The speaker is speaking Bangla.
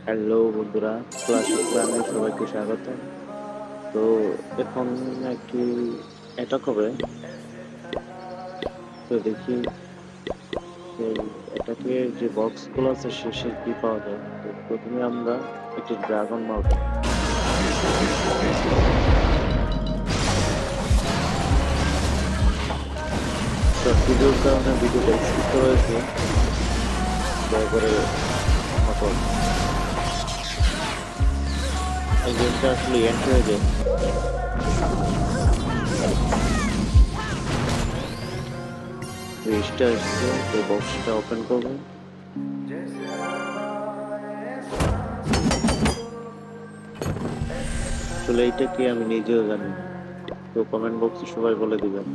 হ্যালো বন্ধুরা, ক্লাস অফ ক্লানে সবাইকে স্বাগত। তো এখন একটি অ্যাটাক হবে। তো দেখি সেই অ্যাটাকের যে বক্সগুলো আছে শেষে কি পাওয়া যায়। তো প্রথমে আমরা একটি ড্রাগন মারব। শর্ট ভিডিওর কারণে ভিডিওটা স্কিপ করা হয়েছে, দয়া করে ক্ষমা করবেন। এই গেমটা আসলে এন্ড হয়ে যায়। রেজিস্টার আসছে, তো বক্সটা ওপেন করবো। আসলে এইটা কি আমি নিজেও জানি না, তো কমেন্ট বক্সে সবাই বলে দিবেন।